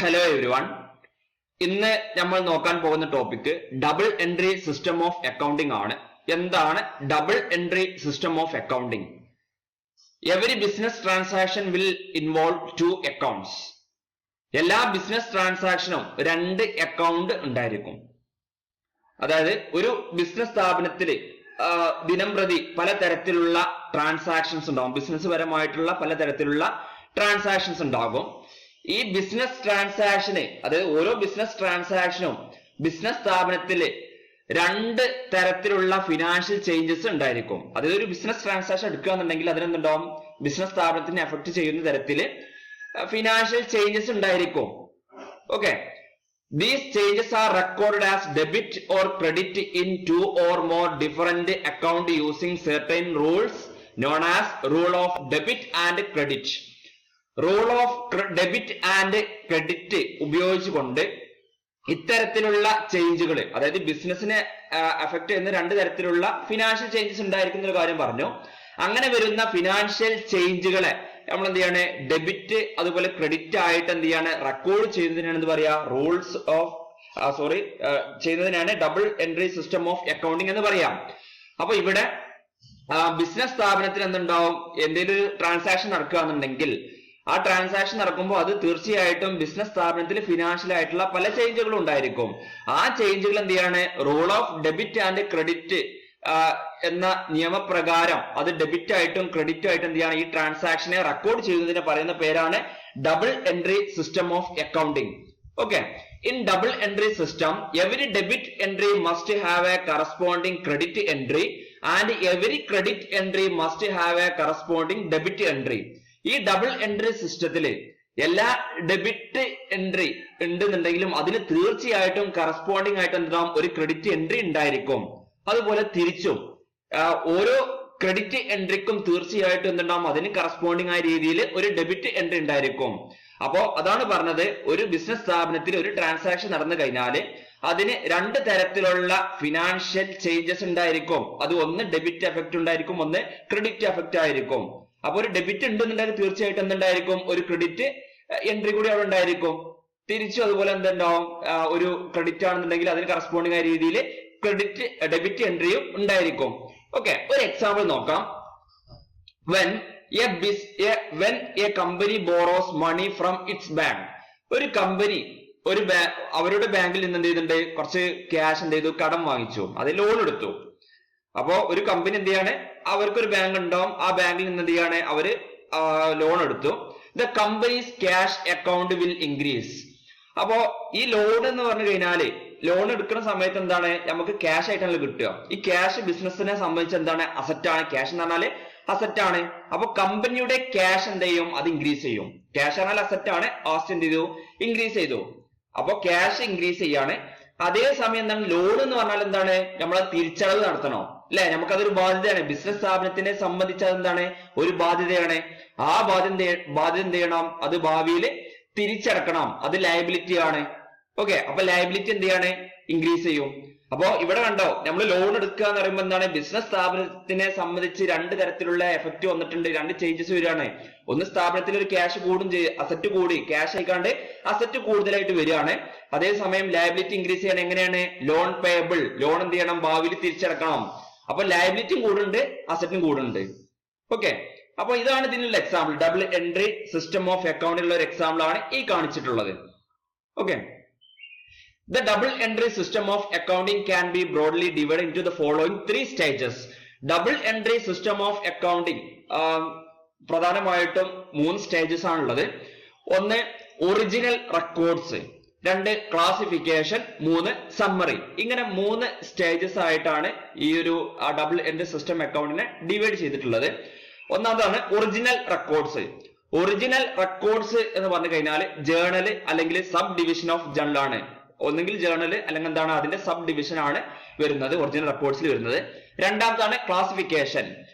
Hello everyone. ഇന്ന് നമ്മൾ നോക്കാൻ പോകുന്ന topic double entry system of accounting ആണ്. എന്താണ് double entry system of accounting? Every business transaction will involve two accounts. എല്ലാ ബിസിനസ് ട്രാൻസാക്ഷനും രണ്ട് അക്കൗണ്ട് ഉണ്ടായിരിക്കും. അതായത് ഒരു ബിസിനസ് സ്ഥാപനത്തിൽ ദിനം പ്രതി പലതരത്തിലുള്ള ട്രാൻസാക്ഷൻസ് ഉണ്ടാകും. ബിസിനസ് പരമായിട്ടുള്ള പലതരത്തിലുള്ള ട്രാൻസാക്ഷൻസ് ഉണ്ടാകും. ഈ ബിസിനസ് ട്രാൻസാക്ഷന്, അതായത് ഓരോ ബിസിനസ് ട്രാൻസാക്ഷനും ബിസിനസ് സ്ഥാപനത്തില് രണ്ട് തരത്തിലുള്ള ഫിനാൻഷ്യൽ ചേഞ്ചസ് ഉണ്ടായിരിക്കും. അതായത് ഒരു ബിസിനസ് ട്രാൻസാക്ഷൻ എടുക്കുകയാണെന്നുണ്ടെങ്കിൽ അതിനെന്തുണ്ടാവും? ബിസിനസ് സ്ഥാപനത്തിനെ എഫക്ട് ചെയ്യുന്ന തരത്തില് ഫിനാൻഷ്യൽ ചേഞ്ചസ് ഉണ്ടായിരിക്കും. Okay, these changes are record as debit or credit in two or more different account using certain rules known as rule of debit and credit. Rule of debit and credit ഉപയോഗിച്ചുകൊണ്ട് ഇത്തരത്തിലുള്ള ചേഞ്ചുകൾ, അതായത് ബിസിനസിനെ affect ചെയ്യുന്ന രണ്ട് തരത്തിലുള്ള financial changes ഉണ്ടായിരിക്കുന്ന ഒരു കാര്യം പറഞ്ഞു. അങ്ങനെ വരുന്ന ഫിനാൻഷ്യൽ ചേഞ്ചുകളെ നമ്മൾ എന്ത് ചെയ്യാണ്? ഡെബിറ്റ് അതുപോലെ ക്രെഡിറ്റ് ആയിട്ട് എന്ത് ചെയ്യാണ്? റെക്കോർഡ് ചെയ്യുന്നതിനാണ് എന്ത് പറയാ? റൂൾസ് ഓഫ് ചെയ്യുന്നതിനാണ് double entry system of accounting എന്ന് പറയാം. അപ്പൊ ഇവിടെ ബിസിനസ് സ്ഥാപനത്തിൽ എന്തുണ്ടാവും? എന്തെങ്കിലും ഒരു ട്രാൻസാക്ഷൻ നടക്കുകയാണെന്നുണ്ടെങ്കിൽ ആ ട്രാൻസാക്ഷൻ നടക്കുമ്പോൾ അത് തീർച്ചയായിട്ടും ബിസിനസ് സ്ഥാപനത്തിൽ ഫിനാൻഷ്യൽ ആയിട്ടുള്ള പല ചേഞ്ചുകളും ഉണ്ടായിരിക്കും. ആ ചേഞ്ചുകൾ എന്ത് ചെയ്യാണ്? Rule of debit and credit എന്ന നിയമപ്രകാരം അത് ഡെബിറ്റ് ആയിട്ടും ക്രെഡിറ്റ് ആയിട്ടും എന്ത് ചെയ്യാണ്? ഈ ട്രാൻസാക്ഷനെ റെക്കോർഡ് ചെയ്യുന്നതിന് പറയുന്ന പേരാണ് double entry system of accounting. Okay, in double entry system every debit entry must have A corresponding credit entry and every credit entry must have A corresponding debit entry. ഈ double entry സിസ്റ്റത്തില് എല്ലാ debit entry ഉണ്ടെന്നുണ്ടെങ്കിലും അതിന് തീർച്ചയായിട്ടും corresponding ആയിട്ട് എന്താവും? ഒരു credit entry ഉണ്ടായിരിക്കും. അതുപോലെ തിരിച്ചും ഓരോ ക്രെഡിറ്റ് എൻട്രിക്കും തീർച്ചയായിട്ടും എന്തുണ്ടാവും? അതിന് കറസ്പോണ്ടിങ് ആയ രീതിയിൽ ഒരു ഡെബിറ്റ് എൻട്രി ഉണ്ടായിരിക്കും. അപ്പോ അതാണ് പറഞ്ഞത്, ഒരു ബിസിനസ് സ്ഥാപനത്തിൽ ഒരു ട്രാൻസാക്ഷൻ നടന്നു കഴിഞ്ഞാല് അതിന് രണ്ട് തരത്തിലുള്ള ഫിനാൻഷ്യൽ ചേഞ്ചസ് ഉണ്ടായിരിക്കും. അത് ഒന്ന് ഡെബിറ്റ് എഫക്ട് ഉണ്ടായിരിക്കും, ഒന്ന് ക്രെഡിറ്റ് എഫക്ട് ആയിരിക്കും. അപ്പൊ ഒരു ഡെബിറ്റ് ഉണ്ടെന്നുണ്ടെങ്കിൽ തീർച്ചയായിട്ടും എന്തുണ്ടായിരിക്കും? ഒരു ക്രെഡിറ്റ് എൻട്രി കൂടി അവിടെ ഉണ്ടായിരിക്കും. തിരിച്ചു അതുപോലെ എന്തുണ്ടാവും? ഒരു ക്രെഡിറ്റ് ആണെന്നുണ്ടെങ്കിൽ അതിന് കറസ്പോണ്ടിങ് ആയ രീതിയിൽ ഡെബിറ്റ് എൻട്രിയും ഉണ്ടായിരിക്കും. ഓക്കെ, ഒരു എക്സാമ്പിൾ നോക്കാം. when a company borrows money from its bank. ഒരു കമ്പനി അവരുടെ ബാങ്കിൽ നിന്ന് എന്ത് ചെയ്യുന്നുണ്ട്? കുറച്ച് ക്യാഷ് എന്ത് ചെയ്തു? കടം വാങ്ങിച്ചു, അത് ലോൺ എടുത്തു. അപ്പോ ഒരു കമ്പനി എന്ത് ചെയ്യാണ്? അവർക്കൊരു ബാങ്ക് ഉണ്ടാവും. ആ ബാങ്കിൽ നിന്ന് എന്ത് ചെയ്യാണ്? അവര് ലോൺ എടുത്തു. The companies cash account will increase. അപ്പോ ഈ ലോൺ എന്ന് പറഞ്ഞു കഴിഞ്ഞാല് ലോൺ എടുക്കുന്ന സമയത്ത് എന്താണ്? നമുക്ക് ക്യാഷ് ആയിട്ടാണ് കിട്ടുക. ഈ ക്യാഷ് ബിസിനസിനെ സംബന്ധിച്ച് എന്താണ്? അസറ്റ് ആണ്. ക്യാഷ് എന്ന് പറഞ്ഞാല് അസറ്റ് ആണ്. അപ്പൊ കമ്പനിയുടെ ക്യാഷ് എന്ത് ചെയ്യും? അത് ഇൻക്രീസ് ചെയ്യും. ക്യാഷ് എന്നാൽ അസറ്റ് ആണ്. ആസ്റ്റ് എന്ത് ചെയ്തു? ഇൻക്രീസ് ചെയ്തു. അപ്പൊ ക്യാഷ് ഇൻക്രീസ് ചെയ്യാണ്. അതേസമയം എന്താണ്? ലോൺ എന്ന് പറഞ്ഞാൽ എന്താണ്? നമ്മൾ തിരിച്ചടവ് നടത്തണോ? അല്ലെ? നമുക്കതൊരു ബാധ്യതയാണ്. ബിസിനസ് സ്ഥാപനത്തിനെ സംബന്ധിച്ച് അതെന്താണ്? ഒരു ബാധ്യതയാണ്. ആ ബാധ്യത എന്ത് ചെയ്യണം? അത് ഭാവിയിൽ തിരിച്ചടക്കണം. അത് ലയബിലിറ്റി ആണ്. ഓക്കെ, അപ്പൊ ലയബിലിറ്റി എന്ത് ചെയ്യാണ്? ഇൻക്രീസ് ചെയ്യും. അപ്പോ ഇവിടെ കണ്ടോ, നമ്മൾ ലോൺ എടുക്കുക എന്ന് പറയുമ്പോൾ എന്താണ്? ബിസിനസ് സ്ഥാപനത്തിനെ സംബന്ധിച്ച് രണ്ട് തരത്തിലുള്ള എഫക്ട് വന്നിട്ടുണ്ട്. രണ്ട് ചേഞ്ചസ് വരികയാണ്. ഒന്ന് സ്ഥാപനത്തിൽ ഒരു ക്യാഷ് കൂടും ചെയ്യും, അസറ്റ് കൂടി ക്യാഷ് ആയിക്കാണ്ട് അസറ്റ് കൂടുതലായിട്ട് വരികയാണ്. അതേസമയം ലയബിലിറ്റി ഇൻക്രീസ് ചെയ്യാൻ എങ്ങനെയാണ്? ലോൺ പേയബിൾ, ലോൺ എന്ത് ചെയ്യണം? ഭാവിയിൽ തിരിച്ചടക്കണം. അപ്പൊ ലയബിലിറ്റിയും കൂടുന്നുണ്ട്, അസറ്റും കൂടുന്നുണ്ട്. ഓക്കെ, അപ്പൊ ഇതാണ് ഇതിനുള്ള example. Double entry system of അക്കൗണ്ടിലുള്ള ഒരു എക്സാമ്പിൾ ആണ് ഈ കാണിച്ചിട്ടുള്ളത്. Okay, the double entry system of accounting can be broadly divided into the following three stages. Double entry system of accounting പ്രധാനമായിട്ടും 3 സ്റ്റേജസ് ആണുള്ളത്. ഒന്ന് ഒറിജിനൽ റെക്കോർഡ്സ്, 2 ക്ലാസിഫിക്കേഷൻ, 3 സമ്മറി. ഇങ്ങനെ 3 stages ആയിട്ടാണ് ഈ ഒരു ഡബിൾ എൻട്രി സിസ്റ്റം അക്കൗണ്ടിനെ ഡിവൈഡ് ചെയ്തിട്ടുള്ളത്. ഒന്നാമതാണ് original records. Original records എന്ന് പറഞ്ഞു കഴിഞ്ഞാൽ ജേണൽ അല്ലെങ്കിൽ സബ് ഡിവിഷൻ ഓഫ് ജേണൽ ആണ്. ഒന്നെങ്കിൽ ജേണൽ അല്ലെങ്കിൽ എന്താണ്? അതിന്റെ സബ് ഡിവിഷൻ ആണ് വരുന്നത്, ഒറിജിനൽ റെക്കോർഡ്സിൽ വരുന്നത്. രണ്ടാമതാണ് ക്ലാസിഫിക്കേഷൻ.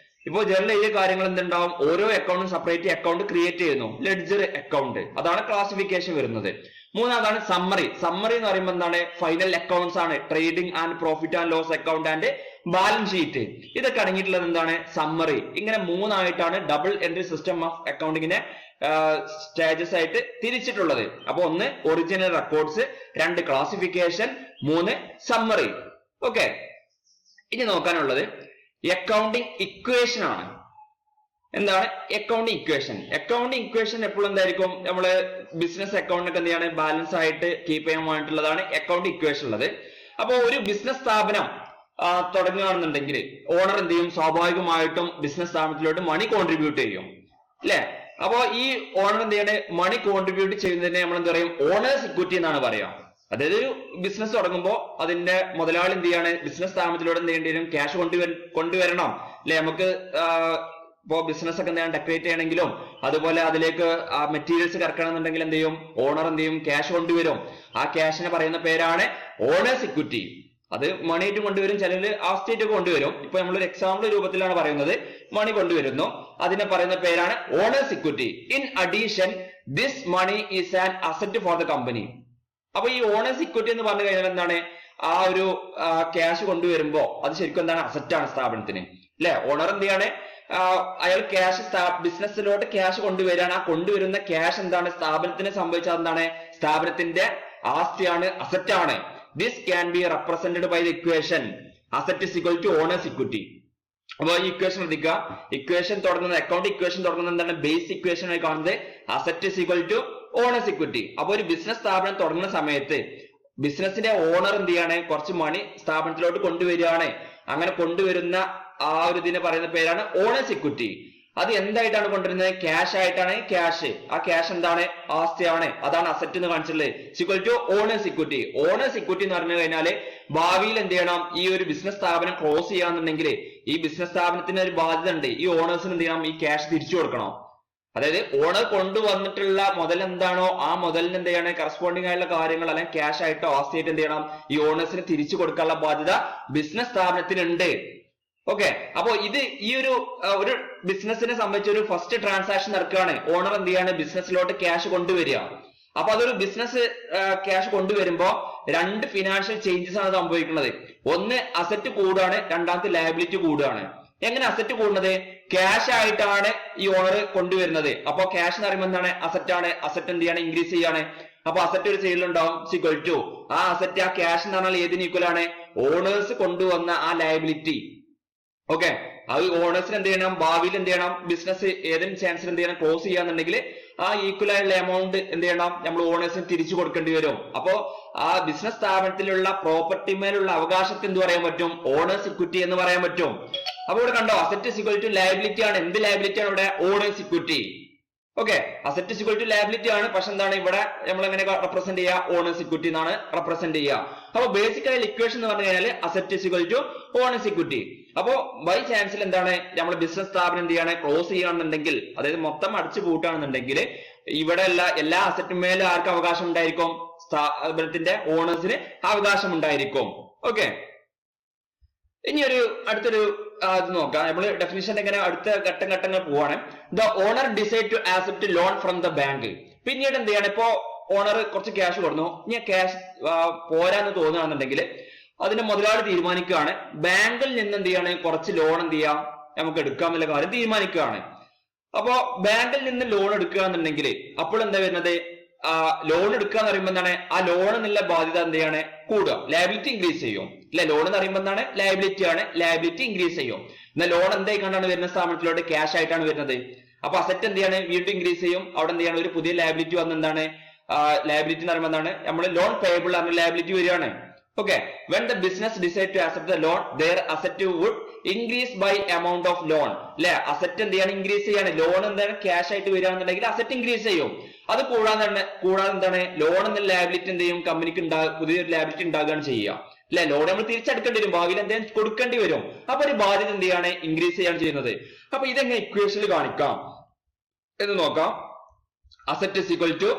ഇപ്പോ ജേണൽ എഴുതിയ കാര്യങ്ങൾ എന്തുണ്ടാവും? ഓരോ അക്കൗണ്ടും സെപ്പറേറ്റ് അക്കൗണ്ട് ക്രിയേറ്റ് ചെയ്യുന്നു, ലെഡ്ജർ അക്കൗണ്ട്. അതാണ് ക്ലാസിഫിക്കേഷൻ വരുന്നത്. മൂന്നാമതാണ് സമ്മറി. സമ്മറി എന്ന് പറയുമ്പോൾ എന്താണ്? ഫൈനൽ അക്കൗണ്ട്സ് ആണ്. Trading and profit and loss account and balance sheet, ഇതൊക്കെ അടങ്ങിയിട്ടുള്ളത് എന്താണ്? സമ്മറി. ഇങ്ങനെ മൂന്നായിട്ടാണ് ഡബിൾ എൻട്രി സിസ്റ്റം ഓഫ് അക്കൗണ്ടിങ്ങിനെ സ്റ്റേജസ് ആയിട്ട് തിരിച്ചിട്ടുള്ളത്. അപ്പൊ ഒന്ന് ഒറിജിനൽ റെക്കോർഡ്സ്, രണ്ട് ക്ലാസിഫിക്കേഷൻ, മൂന്ന് സമ്മറി. ഓക്കെ, ഇനി നോക്കാനുള്ളത് അക്കൗണ്ടിങ് ഇക്വേഷൻ ആണ്. എന്താണ് അക്കൗണ്ടിങ് ഇക്വേഷൻ? അക്കൗണ്ടിങ് ഇക്വേഷൻ എപ്പോഴും എന്തായിരിക്കും? നമ്മള് ബിസിനസ് അക്കൗണ്ടിനൊക്കെ എന്ത് ചെയ്യാണ്? ബാലൻസ് ആയിട്ട് കീപ്പ് ചെയ്യാൻ വേണ്ടിയിട്ടുള്ളതാണ് അക്കൗണ്ടിങ് ഇക്വേഷൻ ഉള്ളത്. അപ്പൊ ഒരു ബിസിനസ് സ്ഥാപനം തുടങ്ങുകയാണെന്നുണ്ടെങ്കിൽ ഓണർ എന്ത് ചെയ്യും? സ്വാഭാവികമായിട്ടും ബിസിനസ് സ്ഥാപനത്തിലോട്ട് മണി കോൺട്രിബ്യൂട്ട് ചെയ്യും, അല്ലെ? അപ്പൊ ഈ ഓണർ എന്ത് ചെയ്യണേ? മണി കോൺട്രിബ്യൂട്ട് ചെയ്യുന്നതിനെ നമ്മൾ എന്ത് പറയും? ഓണേഴ്സ് ഇക്വിറ്റി എന്നാണ് പറയാ. അതായത് ഒരു ബിസിനസ് തുടങ്ങുമ്പോൾ അതിന്റെ മുതലാളി എന്ത് ചെയ്യാണ്? ബിസിനസ് സ്ഥാപനത്തിലൂടെ എന്ത് ചെയ്യേണ്ടി വരും? ക്യാഷ് കൊണ്ടുവരണം, അല്ലെ? നമുക്ക് ഇപ്പോ ബിസിനസ് ഒക്കെ എന്താണ് ഡെക്കറേറ്റ് ചെയ്യണമെങ്കിലും അതുപോലെ അതിലേക്ക് ആ മെറ്റീരിയൽസ് ഇറക്കണമെന്നുണ്ടെങ്കിൽ എന്ത് ചെയ്യും? ഓണർ എന്ത് ചെയ്യും? ക്യാഷ് കൊണ്ടുവരും. ആ ക്യാഷിനെ പറയുന്ന പേരാണ് ഓണേഴ്സ് ഇക്വിറ്റി. അത് മണി ആയിട്ട് കൊണ്ടുവരും, ചിലര് ആസ്തിയായിട്ട് കൊണ്ടുവരും. ഇപ്പൊ നമ്മളൊരു എക്സാമ്പിൾ രൂപത്തിലാണ് പറയുന്നത്. മണി കൊണ്ടുവരുന്നു, അതിനെ പറയുന്ന പേരാണ് owner's equity. In addition this money is an asset for the company. അപ്പൊ ഈ ഓണേഴ്സ് ഇക്വിറ്റി എന്ന് പറഞ്ഞു കഴിഞ്ഞാൽ എന്താണ്? ആ ഒരു ക്യാഷ് കൊണ്ടുവരുമ്പോ അത് ശരിക്കും എന്താണ്? അസറ്റ് ആണ് സ്ഥാപനത്തിന്, അല്ലെ? ഓണർ എന്ത് ചെയ്യാണ്? അയാൾ ക്യാഷ് ബിസിനസ്സിലോട്ട് ക്യാഷ് കൊണ്ടുവരികയാണ്. ആ കൊണ്ടുവരുന്ന ക്യാഷ് എന്താണ്? സ്ഥാപനത്തിന് സംഭവിച്ചത് എന്താണ്? സ്ഥാപനത്തിന്റെ ആസ്തിയാണ്, അസറ്റ് ആണ്. This can be represented by the equation asset is equal to owner's equity. അപ്പൊ ഈ ഇക്വേഷൻ ശ്രദ്ധിക്കുക. ഇക്വേഷൻ തുടങ്ങുന്നത്, അക്കൗണ്ട് ഇക്വേഷൻ തുടങ്ങുന്നത് എന്താണ്? ബേസ് ഇക്വേഷൻ ആയി കാണുന്നത് asset is equal to owner's equity. അപ്പൊ ഒരു ബിസിനസ് സ്ഥാപനം തുടങ്ങുന്ന സമയത്ത് ബിസിനസിന്റെ ഓണർ എന്ത് ചെയ്യാണ്? കുറച്ച് മണി സ്ഥാപനത്തിലോട്ട് കൊണ്ടുവരികയാണ്. അങ്ങനെ കൊണ്ടുവരുന്ന ആ ഒരു ഇതിനെ പറയുന്ന പേരാണ് ഓണേഴ്സ് ഇക്വിറ്റി. അത് എന്തായിട്ടാണ് കൊണ്ടുവരുന്നത്? ക്യാഷ് ആയിട്ടാണ്. ക്യാഷ്, ആ ക്യാഷ് എന്താണ്? ആസ്തിയാണ്. അതാണ് അസറ്റ് എന്ന് കാണിച്ചിട്ടുള്ളത്. Equal to owner's equity. Owner's equity എന്ന് പറഞ്ഞു കഴിഞ്ഞാല് ഭാവിയിൽ എന്ത് ചെയ്യണം? ഈ ഒരു ബിസിനസ് സ്ഥാപനം ക്ലോസ് ചെയ്യാന്നുണ്ടെങ്കിൽ ഈ ബിസിനസ് സ്ഥാപനത്തിന് ഒരു ബാധ്യത ഉണ്ട്. ഈ ഓണേഴ്സിന് എന്ത് ചെയ്യണം? ഈ ക്യാഷ് തിരിച്ചു കൊടുക്കണം. അതായത് ഓണർ കൊണ്ടുവന്നിട്ടുള്ള മുതൽ എന്താണോ ആ മുതലിന് എന്ത് ചെയ്യണം? കറസ്പോണ്ടിങ് ആയിട്ടുള്ള കാര്യങ്ങൾ അല്ലെങ്കിൽ ക്യാഷ് ആയിട്ടോ ആസ്തിയായിട്ട് എന്ത് ചെയ്യണം? ഈ ഓണേഴ്സിന് തിരിച്ചു കൊടുക്കാനുള്ള ബാധ്യത ബിസിനസ് സ്ഥാപനത്തിനുണ്ട്. ഓക്കെ, അപ്പോ ഇത് ഈ ഒരു ബിസിനസിനെ സംബന്ധിച്ച് ഒരു ഫസ്റ്റ് ട്രാൻസാക്ഷൻ നടക്കുകയാണ്. ഓണർ എന്ത് ചെയ്യാണ്? ബിസിനസ്സിലോട്ട് ക്യാഷ് കൊണ്ടുവരിക. അപ്പൊ അതൊരു ബിസിനസ് ക്യാഷ് കൊണ്ടുവരുമ്പോ രണ്ട് ഫിനാൻഷ്യൽ ചേഞ്ചസ് ആണ് സംഭവിക്കുന്നത്. ഒന്ന് അസറ്റ് കൂടുകയാണ്, രണ്ടാമത്തെ ലയബിലിറ്റി കൂടുകയാണ്. എങ്ങനെ അസറ്റ് കൂടുന്നത്? ക്യാഷ് ആയിട്ടാണ് ഈ ഓണർ കൊണ്ടുവരുന്നത്. അപ്പൊ ക്യാഷ് എന്ന് പറയുമ്പോൾ എന്താണ്? അസറ്റ് ആണ്. അസറ്റ് എന്ത് ചെയ്യാണ്? ഇൻക്രീസ് ചെയ്യാണ്. അപ്പൊ അസറ്റ് ഒരു സൈഡിലുണ്ടാവും, ഈക്വൽ ടു ആ അസറ്റ്, ആ ക്യാഷ് എന്ന് പറഞ്ഞാൽ ഏതിന് ഈക്വൽ ആണ്? ഓണേഴ്സ് കൊണ്ടുവന്ന ആ ലയബിലിറ്റി. ഓക്കെ, അത് ഓണേഴ്സിന് എന്ത് ചെയ്യണം? ഭാവിയിൽ എന്ത് ചെയ്യണം? ബിസിനസ് ഏതെങ്കിലും ചാൻസിൽ എന്ത് ചെയ്യണം? ക്ലോസ് ചെയ്യാന്നുണ്ടെങ്കിൽ ആ ഈക്വൽ ആയിട്ടുള്ള എമൗണ്ട് എന്ത് ചെയ്യണം? നമ്മൾ ഓണേഴ്സിന് തിരിച്ചു കൊടുക്കേണ്ടി വരും. അപ്പോ ആ ബിസിനസ് സ്ഥാപനത്തിലുള്ള പ്രോപ്പർട്ടി മേലുള്ള അവകാശത്തെ എന്ത് പറയാൻ പറ്റും? ഓണേഴ്സ് ഇക്വിറ്റി എന്ന് പറയാൻ പറ്റും. അപ്പൊ ഇവിടെ കണ്ടോ? Asset is equal to liability ആണ്. എന്ത് ലയബിലിറ്റി ആണ് ഇവിടെ? Owner's equity. Okay, asset is equal to liability ആണ്. പക്ഷെ എന്താണ് ഇവിടെ നമ്മൾ എങ്ങനെ റെപ്രസെന്റ് ചെയ്യുക? ഓണേഴ്സ് ഇക്വിറ്റി എന്നാണ് റെപ്രസെന്റ് ചെയ്യുക. അപ്പൊ ബേസിക്കലി ഇക്വേഷൻ എന്ന് പറഞ്ഞു കഴിഞ്ഞാൽ asset is equal to owner's equity. അപ്പോ ബൈ ചാൻസിൽ എന്താണ്? നമ്മൾ ബിസിനസ് സ്ഥാപനം എന്ത് ചെയ്യാണ്? ക്ലോസ് ചെയ്യുകയാണെന്നുണ്ടെങ്കിൽ, അതായത് മൊത്തം അടിച്ചു പൂട്ടുകയാണെന്നുണ്ടെങ്കിൽ ഇവിടെ എല്ലാ അസറ്റും മേലും ആർക്ക് അവകാശം ഉണ്ടായിരിക്കും? സ്ഥാപനത്തിന്റെ ഓണേഴ്സിന് അവകാശം ഉണ്ടായിരിക്കും. ഓക്കെ, ഇനി അടുത്തൊരു ഇത് നോക്കാം. നമ്മൾ ഡെഫിനിഷൻ എങ്ങനെ അടുത്ത ഘട്ടങ്ങൾ പോവാണ്. The owner decide to accept loan from the bank. പിന്നീട് എന്ത് ചെയ്യാണ്? ഇപ്പോ ഓണർ കുറച്ച് ക്യാഷ് കൊടുന്നു, ഇനി ക്യാഷ് പോരാന്ന് തോന്നുകയാണെന്നുണ്ടെങ്കിൽ അതിന്റെ മുതലാളി തീരുമാനിക്കുകയാണ് ബാങ്കിൽ നിന്ന് എന്ത് ചെയ്യാണ്? കുറച്ച് ലോൺ എന്ത് ചെയ്യാം? നമുക്ക് എടുക്കാമെന്നുള്ള കാര്യം തീരുമാനിക്കുകയാണ്. അപ്പോ ബാങ്കിൽ നിന്ന് ലോൺ എടുക്കുകയാണെന്നുണ്ടെങ്കിൽ അപ്പോൾ എന്താ വരുന്നത്? ലോൺ എടുക്കുക എന്ന് പറയുമ്പോൾ എന്താണ്? ആ ലോൺ എന്നുള്ള ബാധ്യത എന്ത് ചെയ്യാണ്? കൂടുക, ലയബിലിറ്റി ഇൻക്രീസ് ചെയ്യും. അല്ലെ, ലോൺ എന്ന് പറയുമ്പോൾ എന്താണ്? ലയബിലിറ്റി ആണ്, ലയബിലിറ്റി ഇൻക്രീസ് ചെയ്യും. എന്നാൽ ലോൺ എന്തായി കണ്ടാണ് വരുന്ന? സ്ഥാപനത്തിലോട്ട് ക്യാഷ് ആയിട്ടാണ് വരുന്നത്. അപ്പൊ അസറ്റ് എന്ത് ചെയ്യാണ്? വീണ്ടും ഇൻക്രീസ് ചെയ്യും. അവിടെ എന്ത് ചെയ്യാണ്? ഒരു പുതിയ ലയബിലിറ്റി വന്ന് എന്താണ്? ലയബിലിറ്റി എന്ന് പറയുമ്പോൾ എന്താണ്? നമ്മൾ ലോൺ പേയബിൾ ആണ്, ലയബിലിറ്റി വരികയാണ്. Okay, when the business decide to accept the loan, their asset would increase by amount of loan. അല്ലെ, അസറ്റ് എന്ത് ചെയ്യാണ്? ഇൻക്രീസ് ചെയ്യാണ്. ലോൺ എന്താണ്? ക്യാഷ് ആയിട്ട് വരികയാണെന്നുണ്ടെങ്കിൽ അസറ്റ് ഇൻക്രീസ് ചെയ്യും. അത് കൂടാതെ എന്താണ്? ലോൺ എന്ന ലയബിലിറ്റി എന്ത് ചെയ്യും? കമ്പനിക്ക് പുതിയൊരു ലയബിലിറ്റി ഉണ്ടാകുകയാണ് ചെയ്യുക. അല്ലെ, ലോൺ നമ്മൾ തിരിച്ചടക്കേണ്ടി വരും, ഭാവിയിൽ എന്തെങ്കിലും കൊടുക്കേണ്ടി വരും. അപ്പൊ ഒരു ബാധ്യത എന്ത് ചെയ്യാണ്? ഇൻക്രീസ് ചെയ്യാണ് ചെയ്യുന്നത്. അപ്പൊ ഇതെങ്ങനെ ഇക്വേഷനിൽ കാണിക്കാം എന്ന് നോക്കാം. Asset is equal to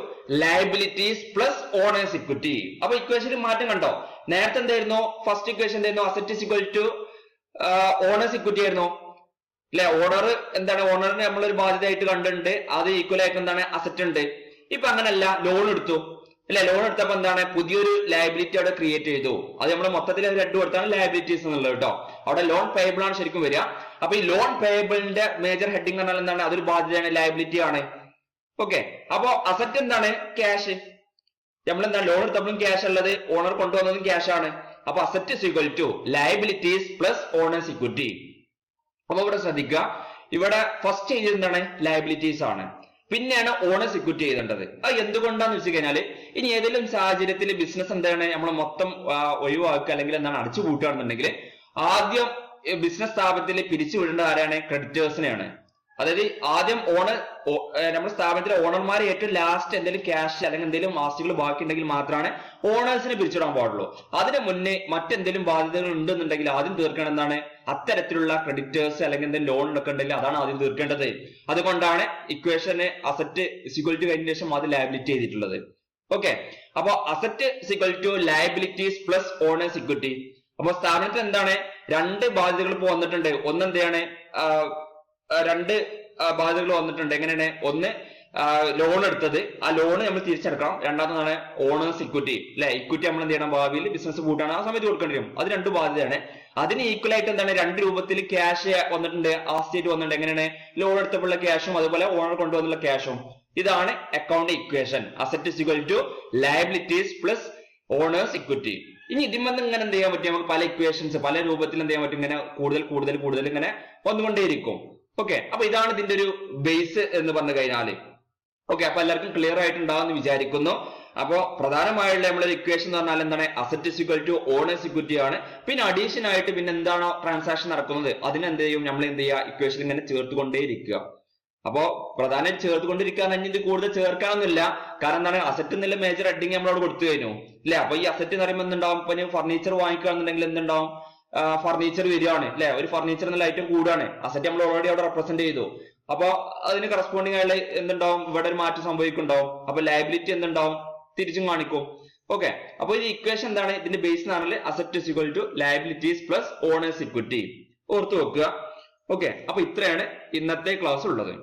liabilities plus owner's equity. അപ്പൊ ഇക്വേഷനിൽ മാറ്റം കണ്ടോ? നേരത്തെ എന്തായിരുന്നു? ഫസ്റ്റ് ഇക്വേഷൻ എന്തായിരുന്നു? Asset is equal to owner's equity ആയിരുന്നു. അല്ലെ, ഓണർ എന്താണ്? ഓണറിന് നമ്മളൊരു ബാധ്യത ആയിട്ട് കണ്ടിട്ടുണ്ട്, അത് ഈക്വൽ ആയിട്ട് എന്താണ്? അസറ്റ് ഉണ്ട്. ഇപ്പൊ അങ്ങനല്ല, ലോൺ എടുത്തു. അല്ലെ? ലോൺ എടുത്തപ്പോ എന്താണ് പുതിയൊരു ലയബിലിറ്റി അവിടെ ക്രിയേറ്റ് ചെയ്തു. അത് നമ്മൾ മൊത്തത്തിൽ രണ്ടു കൊടുത്താണ് ലയബിലിറ്റീസ് എന്നുള്ളത് കേട്ടോ. അവിടെ ലോൺ പേയബിൾ ആണ് ശരിക്കും വരിക. അപ്പൊ ഈ ലോൺ പേയബിളിന്റെ മേജർ ഹെഡിങ് പറഞ്ഞാൽ എന്താണ്? അതൊരു ബാധ്യതയാണ്, ലയബിലിറ്റി ആണ്. ഓക്കെ, അപ്പൊ അസറ്റ് എന്താണ്? ക്യാഷ്. നമ്മളെന്താ ലോൺ എടുത്തപ്പോഴും ക്യാഷ് ഉള്ളത്, ഓണർ കൊണ്ടുവന്നതും ക്യാഷ് ആണ്. അപ്പൊ asset is equal to liabilities plus owner's equity. അപ്പൊ ഇവിടെ ശ്രദ്ധിക്കുക, ഇവിടെ ഫസ്റ്റ് ചെയ്തത് എന്താണ്? ലയബിലിറ്റീസ് ആണ്. പിന്നെയാണ് ഓണേഴ്സ് ഇക്വിറ്റി ചെയ്തേണ്ടത്. അത് എന്തുകൊണ്ടാന്ന് വെച്ച് കഴിഞ്ഞാല് ഇനി ഏതെങ്കിലും സാഹചര്യത്തിൽ ബിസിനസ് എന്താണ് നമ്മൾ മൊത്തം ഒഴിവാക്കുക അല്ലെങ്കിൽ എന്താണ് അടച്ചു പൂട്ടുകയാണെന്നുണ്ടെങ്കിൽ ആദ്യം ബിസിനസ് സ്ഥാപനത്തിൽ പിരിച്ചു വിടേണ്ട ആരാണ്? ക്രെഡിറ്റേഴ്സിനെയാണ്. അതായത് ആദ്യം നമ്മുടെ സ്ഥാപനത്തിലെ ഓണർമാരെ ഏറ്റവും ലാസ്റ്റ് എന്തെങ്കിലും ക്യാഷ് അല്ലെങ്കിൽ എന്തെങ്കിലും ആസ്തികൾ ബാക്കി ഉണ്ടെങ്കിൽ മാത്രമാണ് ഓണേഴ്സിനെ പിരിച്ചുവിടാൻ പാടുള്ളൂ. അതിന് മുന്നേ മറ്റെന്തെങ്കിലും ബാധ്യതകൾ ഉണ്ടെന്നുണ്ടെങ്കിൽ ആദ്യം തീർക്കണം എന്താണ്? അത്തരത്തിലുള്ള ക്രെഡിറ്റേഴ്സ് അല്ലെങ്കിൽ എന്തെങ്കിലും ലോൺ ഒക്കെ ഉണ്ടെങ്കിൽ അതാണ് ആദ്യം തീർക്കേണ്ടത്. അതുകൊണ്ടാണ് ഇക്വേഷന് അസറ്റ് ഇക്വൽ ടു കഴിഞ്ഞ ശേഷം അത് ലയബിലിറ്റി ചെയ്തിട്ടുള്ളത്. ഓക്കെ, അപ്പൊ asset equal to liabilities plus owner's equity. അപ്പൊ സ്ഥാപനത്തിൽ എന്താണ്? രണ്ട് ബാധ്യതകൾ ഇപ്പൊ വന്നിട്ടുണ്ട്. ഒന്ന് എന്താണ്? രണ്ട് ബാധ്യതകൾ വന്നിട്ടുണ്ട്. എങ്ങനെയാണ്? ഒന്ന് ലോൺ എടുത്തത്, ആ ലോൺ നമ്മൾ തിരിച്ചെടുക്കണം. രണ്ടാമതാണ് ഓണേഴ്സ് ഇക്വിറ്റി, അല്ലെ? ഇക്വിറ്റി നമ്മൾ എന്ത് ചെയ്യണം? ഭാവിയിൽ ബിസിനസ് കൂട്ടാണ്, ആ സമയത്ത് കൊടുക്കേണ്ടി വരും. അത് രണ്ട് ബാധ്യതയാണ്. അതിന് ഈക്വൽ ആയിട്ട് എന്താണ്? രണ്ട് രൂപത്തിൽ ക്യാഷ് വന്നിട്ടുണ്ട്, ആസ്തിയായിട്ട് വന്നിട്ടുണ്ട്. എങ്ങനെയാണ്? ലോൺ എടുത്തപ്പോഴുള്ള ക്യാഷും അതുപോലെ ഓണർ കൊണ്ടുവന്നുള്ള ക്യാഷും. ഇതാണ് account equation. Asset is equal to liabilities plus owner's equity. ഇനി ഇതിമെന്ന് ഇങ്ങനെ എന്ത് ചെയ്യാൻ പറ്റും? നമുക്ക് പല ഇക്വേഷൻസ് പല രൂപത്തിൽ എന്ത് ചെയ്യാൻ പറ്റും? ഇങ്ങനെ കൂടുതൽ ഇങ്ങനെ വന്നുകൊണ്ടേയിരിക്കും. ഓക്കെ, അപ്പൊ ഇതാണ് ഇതിന്റെ ഒരു ബേസ് എന്ന് പറഞ്ഞു കഴിഞ്ഞാല്. ഓക്കെ, അപ്പൊ എല്ലാവർക്കും ക്ലിയർ ആയിട്ടുണ്ടാവുമെന്ന് വിചാരിക്കുന്നു. അപ്പോ പ്രധാനമായുള്ള നമ്മളൊരു ഇക്വേഷൻ എന്ന് പറഞ്ഞാൽ എന്താണ്? Asset is equal to owner's equity ആണ്. പിന്നെ അഡീഷൻ ആയിട്ട് പിന്നെ എന്താണോ ട്രാൻസാക്ഷൻ നടക്കുന്നത് അതിന് എന്ത് ചെയ്യും? നമ്മൾ എന്ത് ചെയ്യുക? ഇക്വേഷൻ ഇങ്ങനെ ചേർത്തുകൊണ്ടേയിരിക്കുക. അപ്പോ പ്രധാനം ചേർത്തുകൊണ്ടിരിക്കുക. ഇത് കൂടുതൽ ചേർക്കാനൊന്നുമില്ല. കാരണം എന്താണ്? അസറ്റ് എന്നുള്ള മേജർ ഹെഡിങ് നമ്മളോട് കൊടുത്തു കഴിഞ്ഞു, അല്ലെ? അപ്പൊ ഈ അസറ്റ് എന്ന് പറയുമ്പോൾ എന്തുണ്ടാവും? ഇപ്പൊ ഫർണിച്ചർ വാങ്ങിക്കുകയാണെന്നുണ്ടെങ്കിൽ എന്തുണ്ടാവും? ഫർണിച്ചർ വരികയാണ്, അല്ലെ? ഒരു ഫർണിച്ചർ എന്നുള്ള ഐറ്റം കൂടാണ്. അസറ്റ് നമ്മൾ ഓൾറെഡി അവിടെ റെപ്രസെന്റ് ചെയ്തു. അപ്പൊ അതിന് കറസ്പോണ്ടിങ് ആയുള്ള എന്തുണ്ടാവും? ഇവിടെ ഒരു മാറ്റം സംഭവിക്കുന്നുണ്ടാവും. അപ്പൊ ലയബിലിറ്റി എന്തുണ്ടാവും? തിരിച്ചും കാണിക്കും. ഓക്കെ, അപ്പൊ ഈ ഇക്വേഷൻ എന്താണ്? ഇതിന്റെ ബേസ് എന്ന് പറഞ്ഞാൽ asset is equal to liabilities plus owner's equity. ഓർത്തു വെക്കുക. ഓക്കെ, അപ്പൊ ഇത്രയാണ് ഇന്നത്തെ ക്ലാസ് ഉള്ളത്.